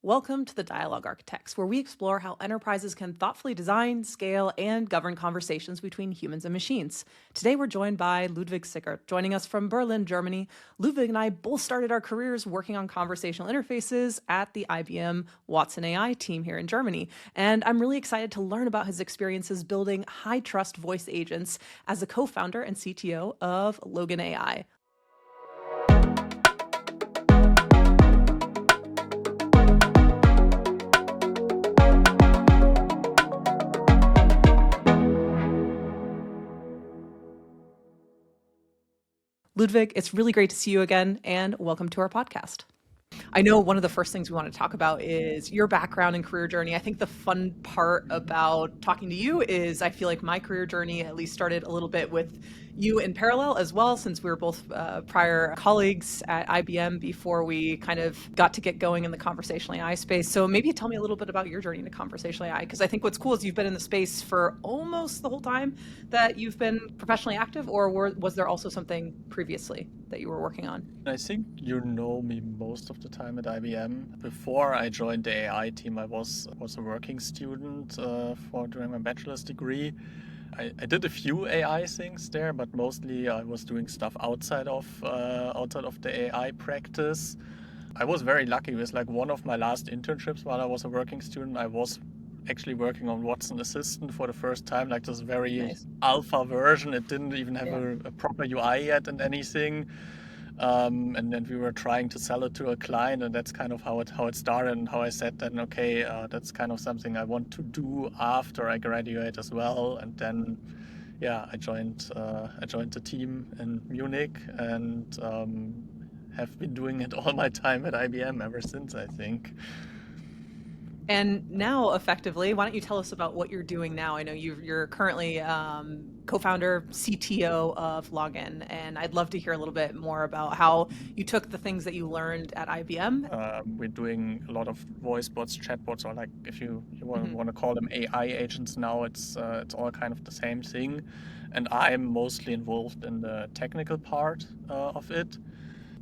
Welcome to the Dialogue Architects, where we explore how enterprises can thoughtfully design, scale, and govern conversations between humans and machines. Today, we're joined by Ludwig Sickert, joining us from Berlin, Germany. Ludwig and I both started our careers working on conversational interfaces at the IBM Watson AI team here in Germany. And I'm really excited to learn about his experiences building high-trust voice agents as a co-founder and CTO of Logen.AI. Ludwig, it's really great to see you again, and welcome to our podcast. I know one of the first things we want to talk about is your background and career journey. I think the fun part about talking to you is I feel like my career journey at least started a little bit with you in parallel as well, since we were both prior colleagues at IBM before we kind of got to get going in the conversational AI space. So maybe tell me a little bit about your journey into conversational AI, because I think what's cool is you've been in the space for almost the whole time that you've been professionally active, or was there also something previously that you were working on? I think you know me most of the time at IBM. Before I joined the AI team, I was a working student during my bachelor's degree. I did a few AI things there, but mostly I was doing stuff outside of the AI practice. I was very lucky with one of my last internships while I was a working student. I was actually working on Watson Assistant for the first time, like this very Nice. alpha version. It didn't even have Yeah. a proper UI yet and anything. And then we were trying to sell it to a client, and that's kind of how it started, and how I said then, okay, that's kind of something I want to do after I graduate as well. And then, yeah, I joined the team in Munich, and have been doing it all my time at IBM ever since, I think. And now, effectively, why don't you tell us about what you're doing now? I know you're currently co-founder, CTO of Logen, and I'd love to hear a little bit more about how you took the things that you learned at IBM. We're doing a lot of voice bots, chatbots, or like if you Mhm. want to call them AI agents now, it's all kind of the same thing. And I'm mostly involved in the technical part of it.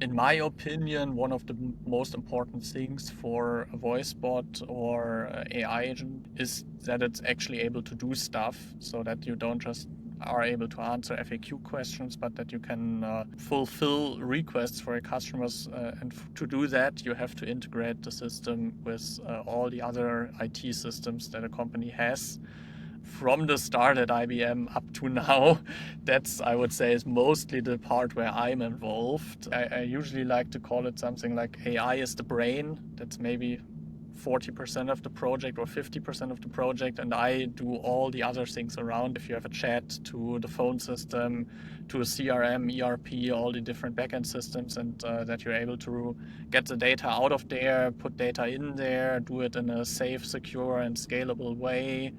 In my opinion, one of the most important things for a voice bot or AI agent is that it's actually able to do stuff, so that you don't just are able to answer FAQ questions, but that you can fulfill requests for your customers. And to do that, you have to integrate the system with all the other IT systems that a company has. From the start at IBM up to now, that's, I would say, is mostly the part where I'm involved. I usually like to call it something like AI is the brain. That's maybe 40% of the project or 50% of the project, and I do all the other things around. If you have a chat, to the phone system, to a CRM, ERP, all the different backend systems, and that you're able to get the data out of there, put data in there, do it in a safe, secure, and scalable way.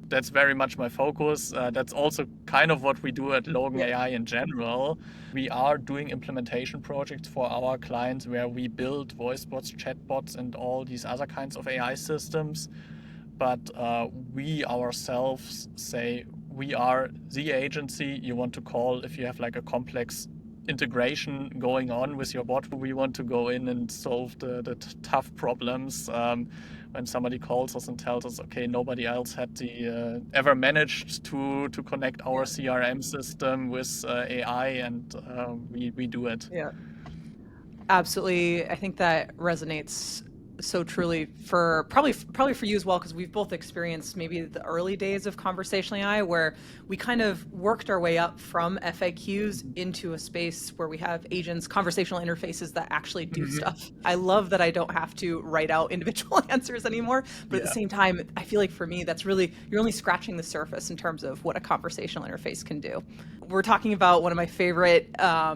That's very much my focus. That's also kind of what we do at Logen.AI in general. We are doing implementation projects for our clients where we build voice bots, chatbots, and all these other kinds of AI systems. But we ourselves say we are the agency you want to call if you have like a complex integration going on with your bot. We want to go in and solve the tough problems. When somebody calls us and tells us, okay, nobody else had ever managed to connect our CRM system with AI, and we do it. Yeah, absolutely. I think that resonates so truly for probably for you as well, because we've both experienced maybe the early days of conversational AI, where we kind of worked our way up from FAQs into a space where we have agents, conversational interfaces that actually do stuff. I love that I don't have to write out individual answers anymore, but at the same time, I feel like for me, that's really, you're only scratching the surface in terms of what a conversational interface can do. We're talking about one of my favorite, I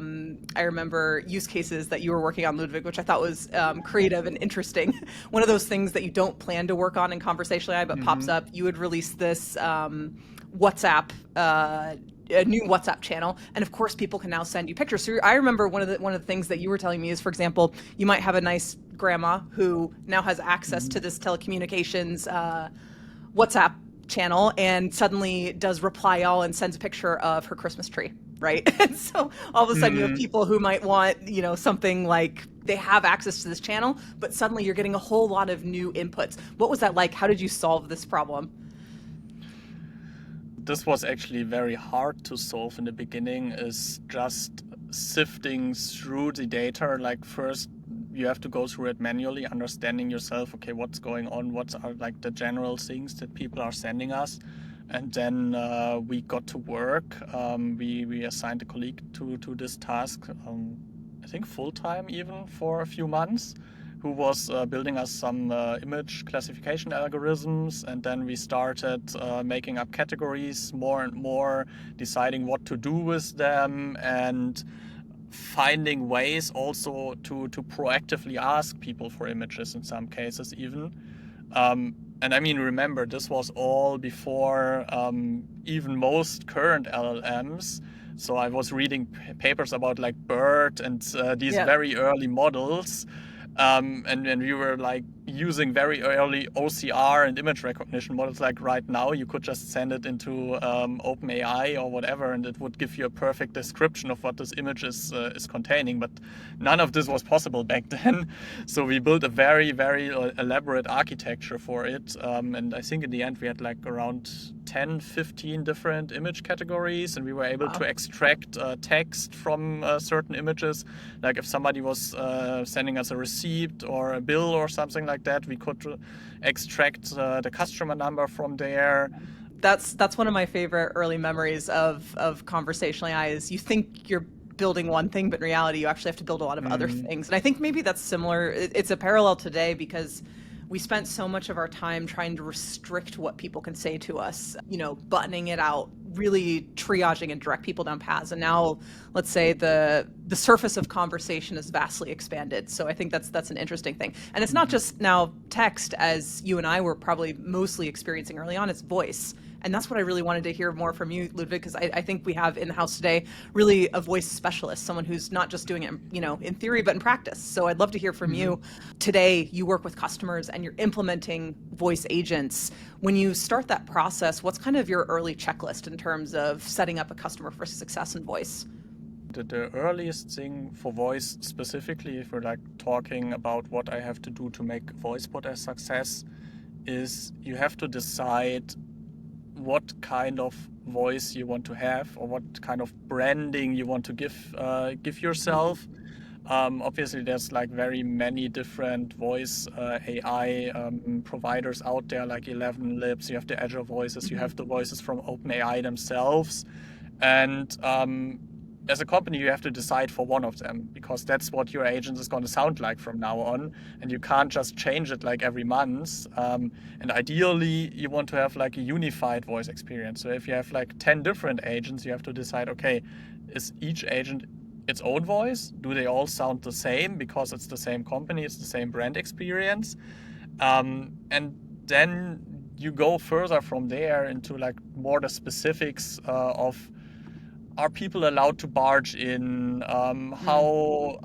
remember, use cases that you were working on, Ludwig, which I thought was creative and interesting. One of those things that you don't plan to work on in conversational AI, but pops up. You would release this WhatsApp, a new WhatsApp channel, and of course, people can now send you pictures. So I remember one of the things that you were telling me is, for example, you might have a nice grandma who now has access to this telecommunications WhatsApp channel and suddenly does reply all and sends a picture of her Christmas tree, right? And so all of a sudden you have Mm, people who might want, something like they have access to this channel, but suddenly you're getting a whole lot of new inputs. What was that like? How did you solve this problem? this was actually very hard to solve in the beginning, is just sifting through the data. Like first you have to go through it manually, understanding yourself, okay, what's going on, what are like the general things that people are sending us. And then we got to work. We assigned a colleague to this task, I think full time even for a few months, who was building us some image classification algorithms. And then we started making up categories more and more, deciding what to do with them, and finding ways also to proactively ask people for images in some cases even. And I mean, remember, this was all before even most current LLMs. So I was reading papers about like BERT and these Yeah. very early models. And we were like using very early OCR and image recognition models. Like right now, you could just send it into OpenAI or whatever, and it would give you a perfect description of what this image is containing. But none of this was possible back then. So we built a very, very elaborate architecture for it. And I think in the end, we had like around 10, 15 different image categories, and we were able to Wow. extract text from certain images. Like if somebody was sending us a receipt or a bill or something like that, we could extract the customer number from there. That's one of my favorite early memories of conversational AI is you think you're building one thing, but in reality you actually have to build a lot of other Mm, things. And I think maybe that's similar. It's a parallel today because we spent so much of our time trying to restrict what people can say to us, buttoning it out, really triaging and direct people down paths. And now let's say the surface of conversation is vastly expanded. So I think that's an interesting thing. And it's not mhm, just now text, as you and I were probably mostly experiencing early on, it's voice. And that's what I really wanted to hear more from you, Ludwig, because I think we have in the house today really a voice specialist, someone who's not just doing it, in theory, but in practice. So I'd love to hear from mhm. you. Today, you work with customers and you're implementing voice agents. When you start that process, what's kind of your early checklist in terms of setting up a customer for success in voice? The earliest thing for voice specifically, if we're like talking about what I have to do to make VoiceBot a success, is you have to decide what kind of voice you want to have, or what kind of branding you want to give Mm-hmm. yourself. Obviously, there's like very many different voice AI providers out there, like 11 Libs. You have the Azure voices, you Mm-hmm. have the voices from OpenAI themselves, and as a company, you have to decide for one of them, because that's what your agent is going to sound like from now on, and you can't just change it like every month. And ideally, you want to have like a unified voice experience. So if you have like 10 different agents, you have to decide, okay, is each agent its own voice? Do they all sound the same because it's the same company, it's the same brand experience? And then you go further from there into like more the specifics of, are people allowed to barge in? Mm. How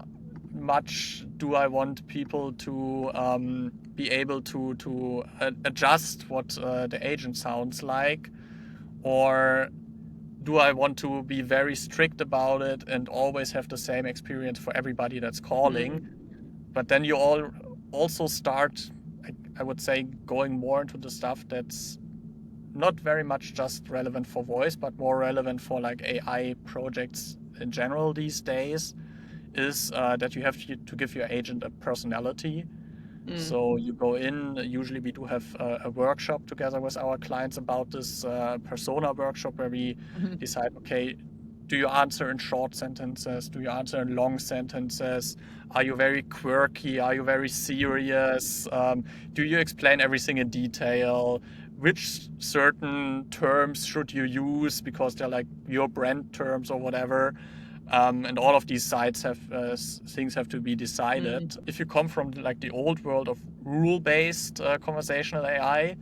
much do I want people to be able to adjust what the agent sounds like? Or do I want to be very strict about it and always have the same experience for everybody that's calling? Mm. But then you also start, I would say, going more into the stuff that's not very much just relevant for voice, but more relevant for like AI projects in general these days, is that you have to give your agent a personality. Mm. So you go in, usually we do have a workshop together with our clients about this persona workshop, where we Mhm. decide, okay, do you answer in short sentences? Do you answer in long sentences? Are you very quirky? Are you very serious? Do you explain everything in detail? Which certain terms should you use because they're like your brand terms or whatever? And all of these sites have things have to be decided. Mm. If you come from like the old world of rule-based conversational AI,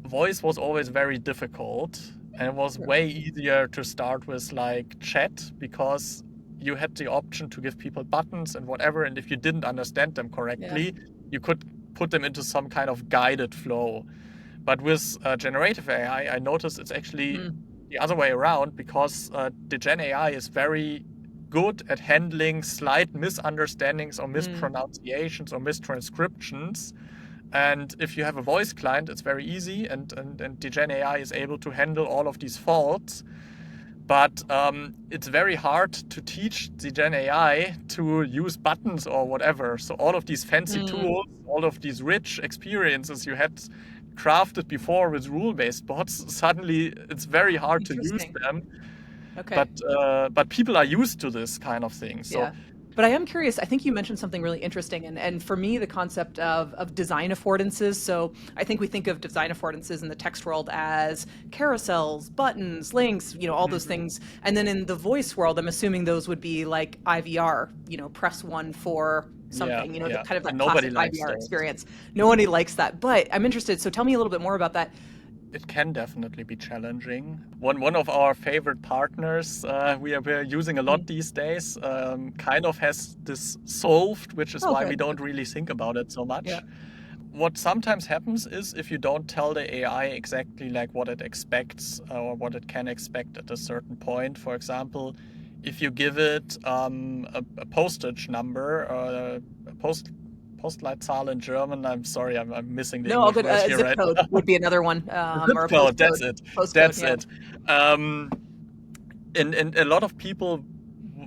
voice was always very difficult, and it was Sure. way easier to start with like chat, because you had the option to give people buttons and whatever, and if you didn't understand them Yeah. correctly, you could put them into some kind of guided flow. But with generative AI, I noticed it's actually Mm. the other way around, because the Gen AI is very good at handling slight misunderstandings or Mm, mispronunciations or mistranscriptions. And if you have a voice client, it's very easy, and the Gen AI is able to handle all of these faults. But it's very hard to teach the Gen AI to use buttons or whatever. So all of these fancy mm, tools, all of these rich experiences you had crafted before with rule-based bots, suddenly it's very hard to use interesting. them. Okay. But people are used to this kind of thing. So Yeah. But I am curious. I think you mentioned something really interesting. And for me, the concept of design affordances. So I think we think of design affordances in the text world as carousels, buttons, links, all those mhm, things. And then in the voice world, I'm assuming those would be like IVR, press one for yeah, something, the yeah, kind of and that nobody classic likes IVR those. experience. Nobody likes that. But I'm interested. So tell me a little bit more about that. It can definitely be challenging. One of our favorite partners we're using a lot Mm. these days kind of has this solved, which is Oh, why we good. don't really think about it so Yeah. much. What sometimes happens is if you don't tell the AI exactly like what it expects or what it can expect at a certain point. For example, if you give it a postage number, a Postleitzahl in German. I'm sorry, I'm missing the No, all English good. word here Zip right code now. would be another one, The or zip a code, postcode. that's it. Postcode, That's yeah. it. Um, and a lot of people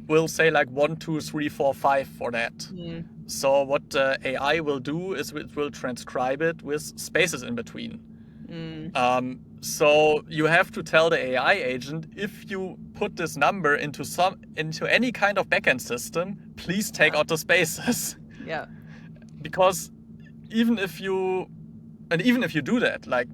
will say like 1, 2, 3, 4, 5 for that. Mm, So what AI will do is it will transcribe it with spaces in between. mm, So you have to tell the AI agent, if you put this number into any kind of backend system, please take yeah, out the spaces. yeah, Because even if you even if you do that, like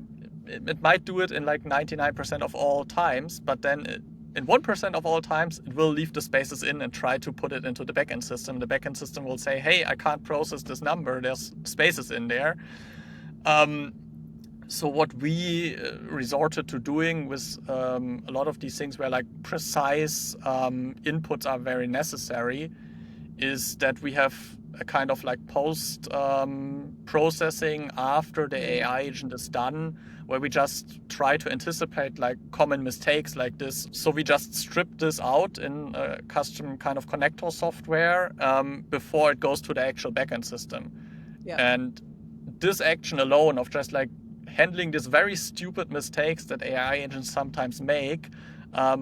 it might do it in like 99% of all times, but then in 1% of all times, it will leave the spaces in and try to put it into the backend system. The backend system will say, hey, I can't process this number. There's spaces in there. Um, so what we resorted to doing with a lot of these things where like precise inputs are very necessary is that we have a kind of like post processing after the mm, AI agent is done, where we just try to anticipate like common mistakes like this. So we just strip this out in a custom kind of connector software before it goes to the actual backend system. yeah, And this action alone of just like handling these very stupid mistakes that AI agents sometimes make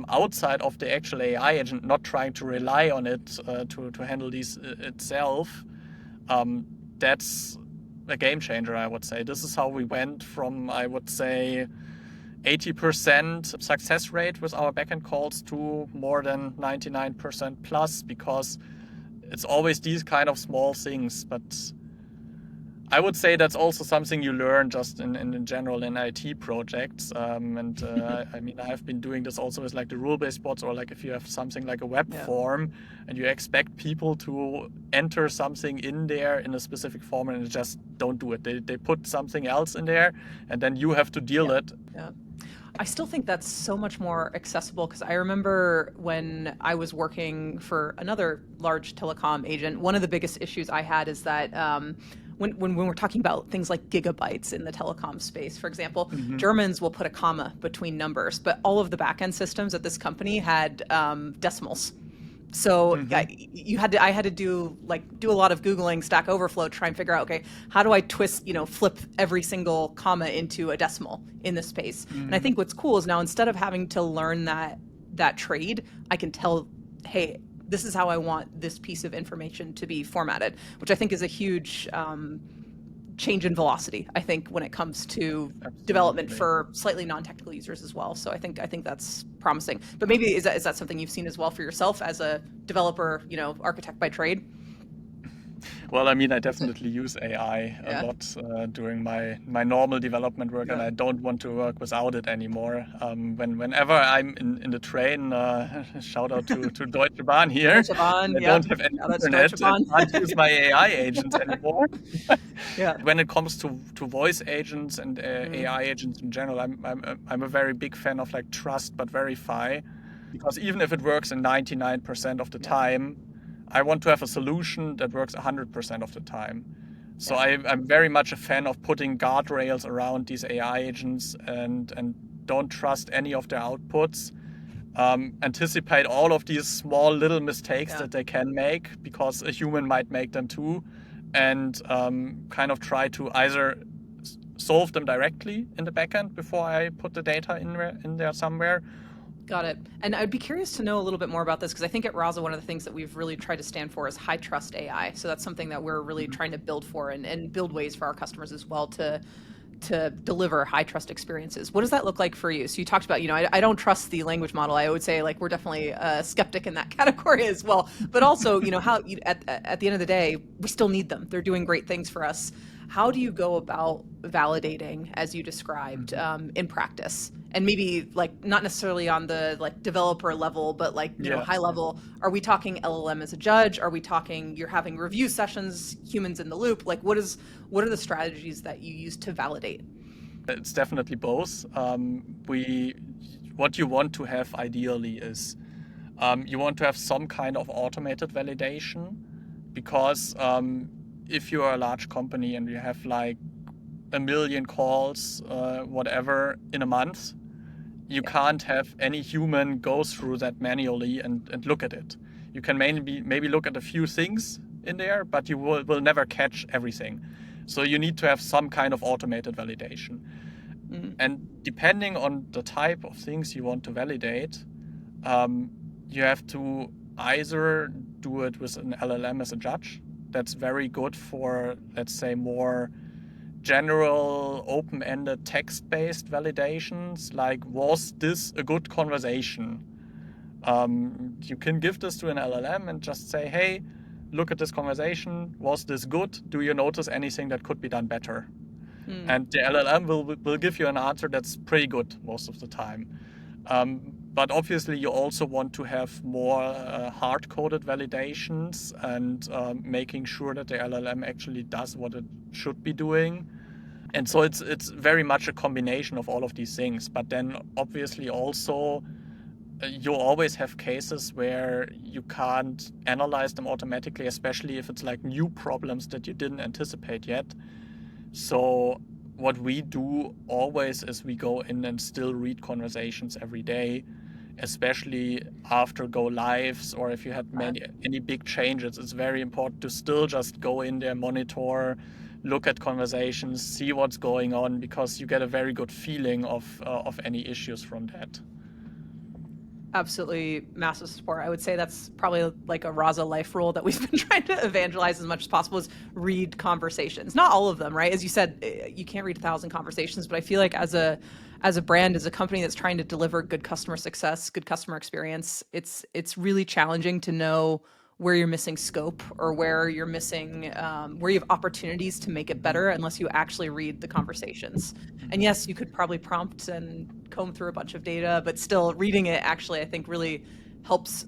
outside of the actual AI agent, not trying to rely on it to handle these itself, um, that's a game changer, I would say. This is how we went from, I would say, 80% success rate with our backend calls to more than 99% plus, because it's always these kind of small things. But I would say that's also something you learn just in general in IT projects. And I mean, I've been doing this also with like the rule-based bots, or like if you have something like a web yeah, form and you expect people to enter something in there in a specific form and they just don't do it. They put something else in there and then you have to deal yeah, it. yeah. I still think that's so much more accessible because I remember when I was working for another large telecom agent, one of the biggest issues I had is that when we're talking about things like gigabytes in the telecom space, for example, Hmm. Germans will put a comma between numbers, but all of the backend systems at this company had decimals. So Hmm. I had to do a lot of Googling Stack Overflow to try and figure out, okay, how do I twist, flip every single comma into a decimal in this space? And I Hmm. think what's cool is now instead of having to learn that trade, I can tell, hey, this is how I want this piece of information to be formatted, which I think is a huge change in velocity, I think, when it comes to development Absolutely. for slightly non-technical users as well. So I think that's promising. But maybe is that something you've seen as well for yourself as a developer, architect by trade? Well, I mean, I definitely use AI a Yeah. lot during my normal development work, and Yeah. I don't want to work without it anymore. Whenever I'm in the train, shout out to Deutsche Bahn here, Deutsche and Bahn, I yeah. don't have any Shout out to internet Deutsche and Bahn. can't use my AI agents anymore. Yeah. When it comes to voice agents and Mm, AI agents in general, I'm a very big fan of like trust but verify, because even if it works in 99% of the yeah. time, I want to have a solution that works 100% of the time. So Yeah. I'm very much a fan of putting guardrails around these AI agents and don't trust any of their outputs. Anticipate all of these small little mistakes Yeah. that they can make because a human might make them too, and kind of try to either solve them directly in the backend before I put the data in there somewhere. Got it. And I'd be curious to know a little bit more about this because I think at Rasa, one of the things that we've really tried to stand for is high trust AI. So that's something that we're really Mhm. trying to build for and build ways for our customers as well to deliver high trust experiences. What does that look like for you? So you talked about, I don't trust the language model. I would say like we're definitely a skeptic in that category as well. But also, how at the end of the day, we still need them. They're doing great things for us. How do you go about validating, as you described, Mhm. in practice? And maybe like not necessarily on the like developer level, but like Yeah. high level. Are we talking LLM as a judge? Are we talking you're having review sessions, humans in the loop? Like what are the strategies that you use to validate? It's definitely both. What you want to have ideally is you want to have some kind of automated validation because if you are a large company and you have like a million calls, whatever, in a month, you Yeah. can't have any human go through that manually and look at it. You can maybe look at a few things in there, but you will never catch everything. So you need to have some kind of automated validation. Mhm. And depending on the type of things you want to validate, um, you have to either do it with an LLM as a judge. That's very good for, let's say, more general, open-ended, text-based validations, like was this a good conversation? You can give this to an LLM and just say, hey, look at this conversation. Was this good? Do you notice anything that could be done better? Mm. And the LLM will give you an answer that's pretty good most of the time. But obviously, you also want to have more hard-coded validations and making sure that the LLM actually does what it should be doing. And so it's very much a combination of all of these things. But then obviously also you always have cases where you can't analyze them automatically, especially if it's like new problems that you didn't anticipate yet. So what we do always is we go in and still read conversations every day, especially after go lives or if you had any big changes. It's very important to still just go in there, monitor, look at conversations, see what's going on, because you get a very good feeling of any issues from that. Absolutely massive support. I would say that's probably like a Rasa life rule that we've been trying to evangelize as much as possible is read conversations. Not all of them, right? As you said, you can't read 1,000 conversations, but I feel like as a brand, as a company that's trying to deliver good customer success, good customer experience, it's really challenging to know where you're missing scope or where you're missing where you have opportunities to make it Mhm. better unless you actually read the conversations. And Mhm. yes, you could probably prompt and comb through a bunch of data, but still reading it actually I think really helps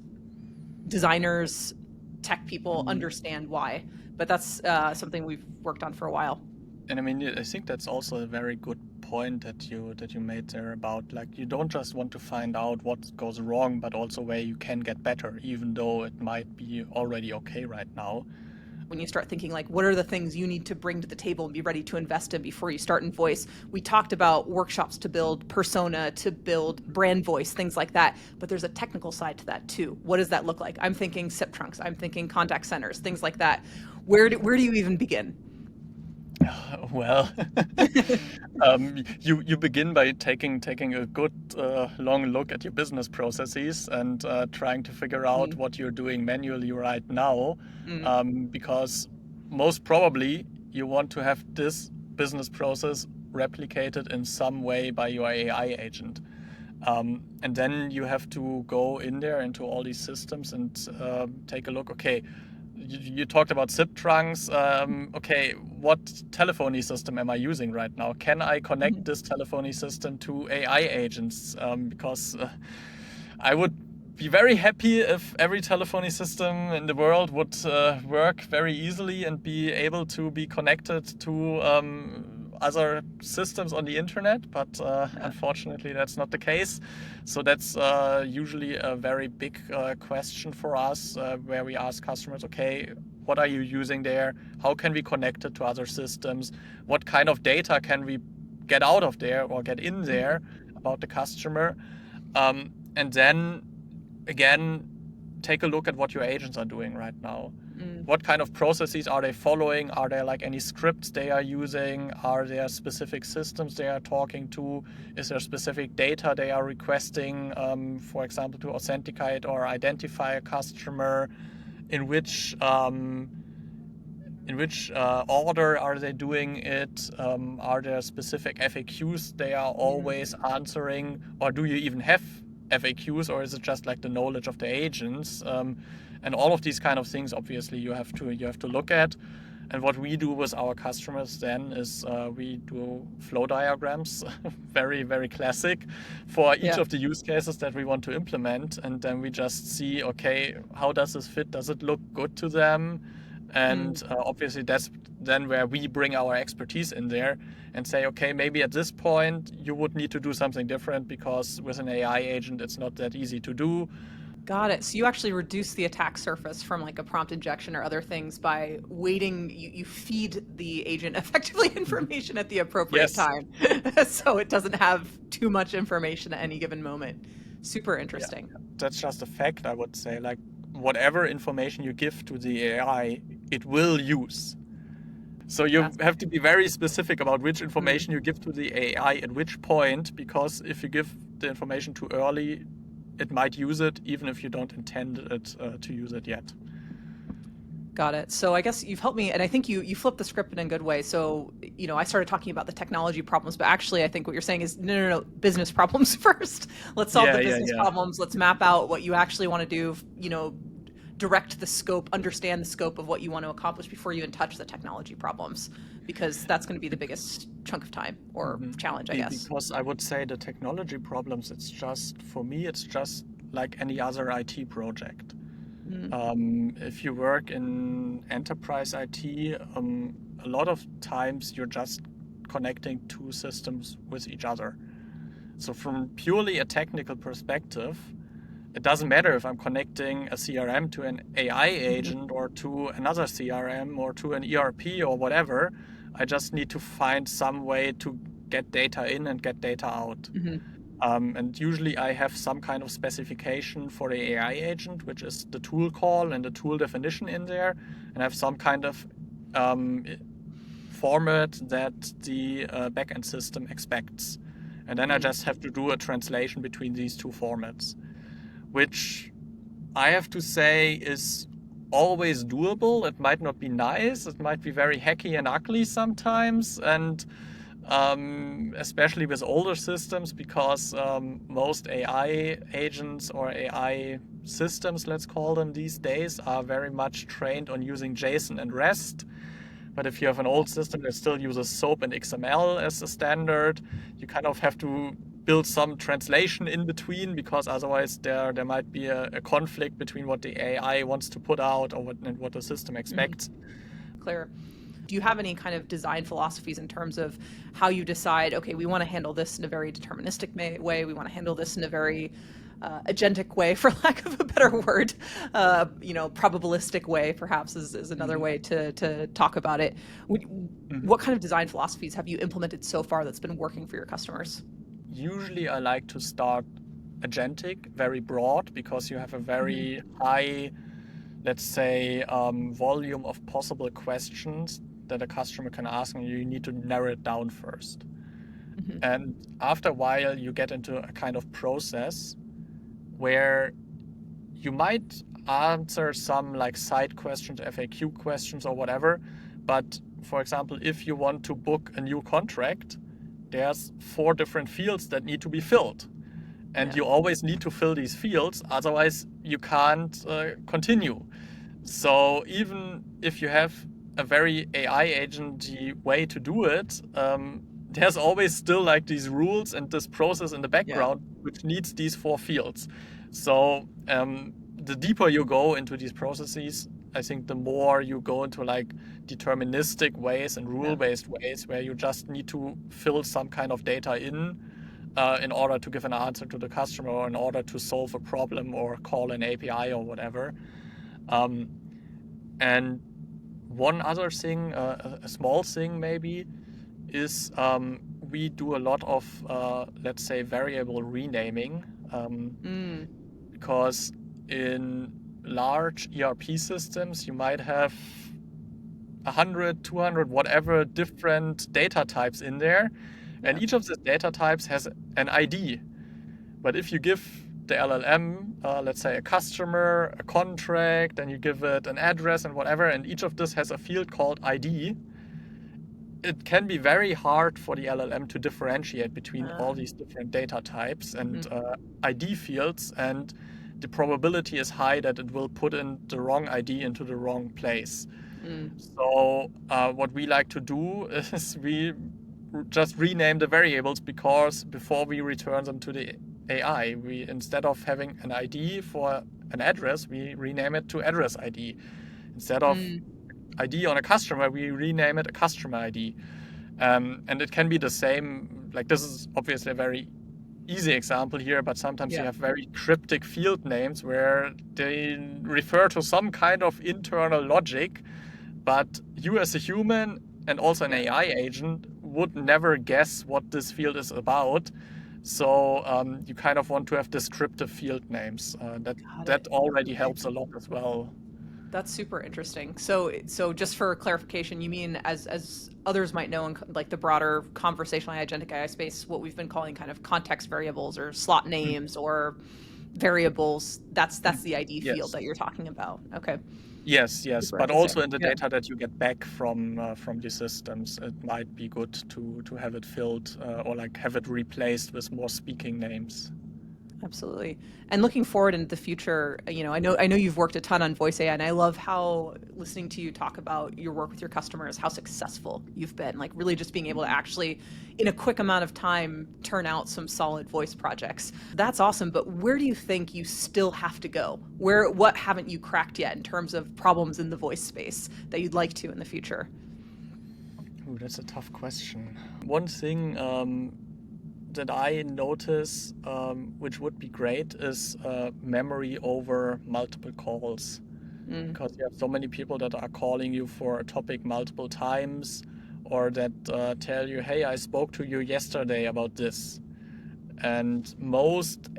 designers, tech people Mhm. understand why. But that's something we've worked on for a while. And I mean, I think that's also a very good point that you made there about like you don't just want to find out what goes wrong, but also where you can get better, even though it might be already okay right now. When you start thinking like what are the things you need to bring to the table and be ready to invest in before you start in voice. We talked about workshops to build persona, to build brand voice, things like that, but there's a technical side to that too. What does that look like? I'm thinking SIP trunks, I'm thinking contact centers, things like that. Where do you even begin? Well, you begin by taking a good long look at your business processes and trying to figure out Mm, what you're doing manually right now, mm, because most probably you want to have this business process replicated in some way by your AI agent. And then you have to go in there into all these systems and take a look. Okay, you talked about SIP trunks. Okay, what telephony system am I using right now? Can I connect mhm. this telephony system to AI agents? Because I would be very happy if every telephony system in the world would work very easily and be able to be connected to other systems on the internet, but Yeah. unfortunately that's not the case. So that's usually a very big question for us where we ask customers, okay, what are you using there? How can we connect it to other systems? What kind of data can we get out of there or get in Mhm. there? about the customer, and then again take a look at what your agents are doing right now. Mm, What kind of processes are they following? Are there like any scripts they are using? Are there specific systems they are talking to? Is there specific data they are requesting, for example, to authenticate or identify a customer? In which order are they doing it? Are there specific FAQs they are mm. always answering, or do you even have FAQs, or is it just like the knowledge of the agents? And all of these kind of things, obviously, you have to look at. And what we do with our customers then is we do flow diagrams, very, very classic, for each Yeah. of the use cases that we want to implement. And then we just see, okay, how does this fit? Does it look good to them? Mm. And obviously, that's then where we bring our expertise in there and say, okay, maybe at this point you would need to do something different because with an AI agent, it's not that easy to do. Got it. So you actually reduce the attack surface from like a prompt injection or other things by waiting. You feed the agent effectively information at the appropriate Yes. time, so it doesn't have too much information at any given moment. Super Yeah, interesting. that's just a fact, I would say. Like, whatever information you give to the AI, it will use. So you That's have to be very specific about which mm, information you give to the AI at which point, because if you give the information too early, it might use it, even if you don't intend it to use it yet. got it. So I guess you've helped me, and I think you flipped the script in a good way. So I started talking about the technology problems, but actually, I think what you're saying is no, no, no, business problems first. Let's solve the Yeah, yeah, business yeah. problems. Let's map out what you actually want to do. Direct the scope, understand the scope of what you want to accomplish before you even touch the technology problems, because that's going to be the biggest chunk of time or Mhm. challenge, I guess. Because I would say the technology problems, it's just, for me, it's just like any other IT project. Mm, If you work in enterprise IT, a lot of times you're just connecting two systems with each other. So from purely a technical perspective, it doesn't matter if I'm connecting a CRM to an AI mhm, agent or to another CRM or to an ERP or whatever. I just need to find some way to get data in and get data out. mhm, And usually I have some kind of specification for the AI agent, which is the tool call and the tool definition in there, and I have some kind of um, format that the backend system expects. And then I mm, just have to do a translation between these two formats, which I have to say is always doable. It might not be nice, it might be very hacky and ugly sometimes, and especially with older systems, because most AI agents or AI systems, let's call them these days, are very much trained on using JSON and REST. But if you have an yeah, old system that still uses SOAP and XML as a standard, you kind of have to build some translation in between, because otherwise there might be a conflict between what the AI wants to put out or what the system mhm, expects. clear. Do you have any kind of design philosophies in terms of how you decide, okay, we want to handle this in a very deterministic way, we want to handle this in a very agentic way, for lack of a better word, probabilistic way, perhaps is another Mhm. way to talk about it. Mhm. What kind of design philosophies have you implemented so far that's been working for your customers? Usually I like to start agentic, very broad, because you have a Hmm. very high, let's say, volume of possible questions that a customer can ask, and you need to narrow it down first. Hmm. And after a while, you get into a kind of process where you might answer some like side questions, FAQ questions, or whatever. But for example, if you want to book a new contract, there's 4 different fields that need to be filled. And Yeah. you always need to fill these fields, otherwise, you can't continue. So even if you have a very AI agenty way to do it, there's always still like these rules and this process in the Yeah. background which needs these 4 fields. So the deeper you go into these processes, I think the more you go into like deterministic ways and Yeah. rule-based ways where you just need to fill some kind of data in order to give an answer to the customer or in order to solve a problem or call an API or whatever. Um, and one other thing, a small thing maybe, is we do a lot of, let's say, variable renaming, Mm, because in large ERP systems, you might have 100, 200, whatever different data types in there. And yeah. each of these data types has an ID. But if you give the LLM, let's say a customer, a contract, and you give it an address and whatever, and each of this has a field called ID, it can be very hard for the LLM to differentiate between all these different data types and Mhm. ID fields, and the probability is high that it will put in the wrong ID into the wrong place. Mm, So what we like to do is we just rename the variables, because before we return them to the AI, we, instead of having an ID for an address, we rename it to address ID. Instead of mm, ID on a customer, we rename it a customer ID. And it can be the same, like this is obviously a very easy example here, but sometimes you yeah. have very cryptic field names where they refer to some kind of internal logic, but you as a human and also an Yeah. AI agent would never guess what this field is about. So you kind of want to have descriptive field names. Got That it. already Okay. helps a lot as well. That's super interesting. So just for clarification, you mean as others might know in like the broader conversational agentic AI space, what we've been calling kind of context variables or slot Mm, names or variables. That's mm. the ID field Yes. that you're talking about. Okay. Yes, yes, Super but also interesting. in the Yeah. data that you get back from the systems, it might be good to have it filled, or like have it replaced with more speaking names. Absolutely. And looking forward into the future, I know you've worked a ton on voice AI, and I love how listening to you talk about your work with your customers, how successful you've been, like really just being able to actually, in a quick amount of time, turn out some solid voice projects. That's awesome. But where do you think you still have to go? What haven't you cracked yet in terms of problems in the voice space that you'd like to in the future? Ooh, that's a tough question. One thing that I notice, which would be great, is memory over multiple calls. Mm, Because you have so many people that are calling you for a topic multiple times, or that tell you, hey, I spoke to you yesterday about this. And most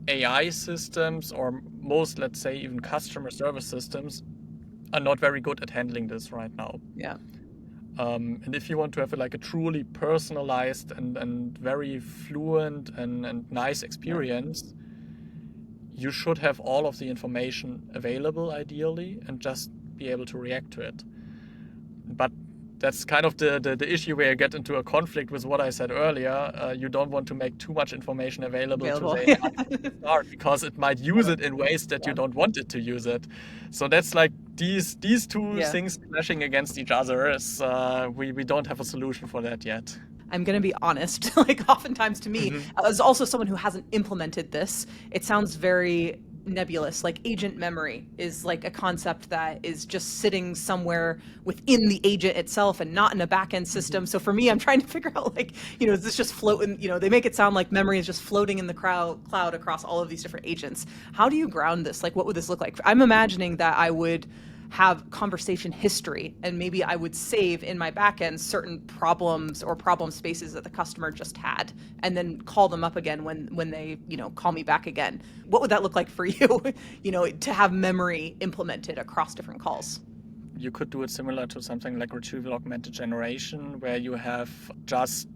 AI systems, or most, let's say, even customer service systems, are not very good at handling this right now. yeah. And if you want to have like a truly personalized and very fluent and nice Yeah. experience, you should have all of the information available ideally and just be able to react to it. But that's kind of the issue where you get into a conflict with what I said earlier. You don't want to make too much information available to Available. the AI from the start, because it might use it in ways that you Yeah. don't want it to use it. So that's like these two Yeah. things clashing against each other. Is we don't have a solution for that yet. I'm going to be honest. Like, oftentimes to me, Hmm. as also someone who hasn't implemented this, it sounds very nebulous. Like, agent memory is like a concept that is just sitting somewhere within the agent itself and not in a backend Hmm. system. So for me, I'm trying to figure out, like, is this just floating? They make it sound like memory is just floating in the cloud across all of these different agents. How do you ground this? Like, what would this look like? I'm imagining that I would have conversation history, and maybe I would save in my backend certain problems or problem spaces that the customer just had, and then call them up again when they call me back again. What would that look like for you? To have memory implemented across different calls. You could do it similar to something like retrieval augmented generation, where you have just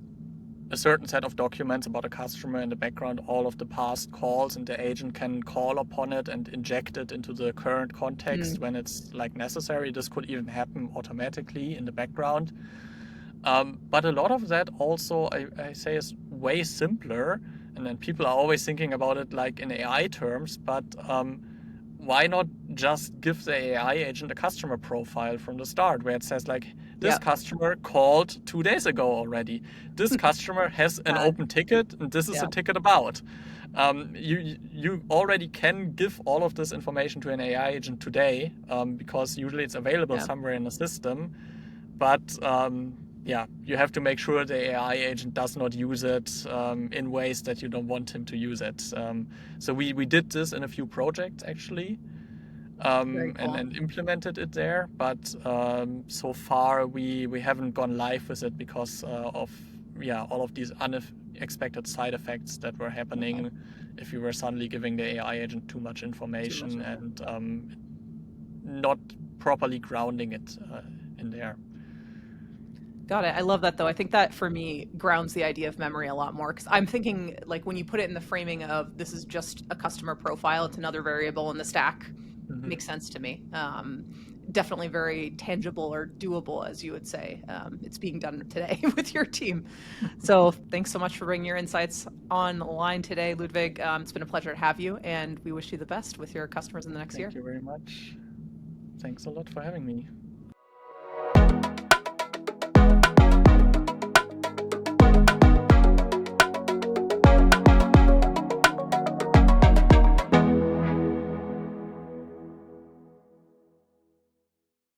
a certain set of documents about a customer in the background, all of the past calls, and the agent can call upon it and inject it into the current context Mm, when it's like necessary. This could even happen automatically in the background. But a lot of that also, I say, is way simpler. And then people are always thinking about it like in AI terms, but why not just give the AI agent a customer profile from the start, where it says like, this yeah. customer called 2 days ago already. This customer has an Uh, open ticket, and this is a yeah. ticket about. You already can give all of this information to an AI agent today, because usually it's available Yeah. somewhere in the system. But yeah, you have to make sure the AI agent does not use it in ways that you don't want him to use it. So we did this in a few projects actually, Very cool. and implemented it there. But so far we haven't gone live with it because of yeah, all of these unexpected side effects that were Okay. happening if you were suddenly giving the AI agent too much Too much information info. and not properly grounding it in there. Got it. I love that though. I think that for me grounds the idea of memory a lot more because I'm thinking like when you put it in the framing of this is just a customer profile, it's another variable in the stack, Hmm. makes sense to me. Definitely very tangible or doable, as you would say. It's being done today with your team. So thanks so much for bringing your insights online today, Ludwig. It's been a pleasure to have you, and we wish you the best with your customers in the next Thank year. you very much. Thanks a lot for having me.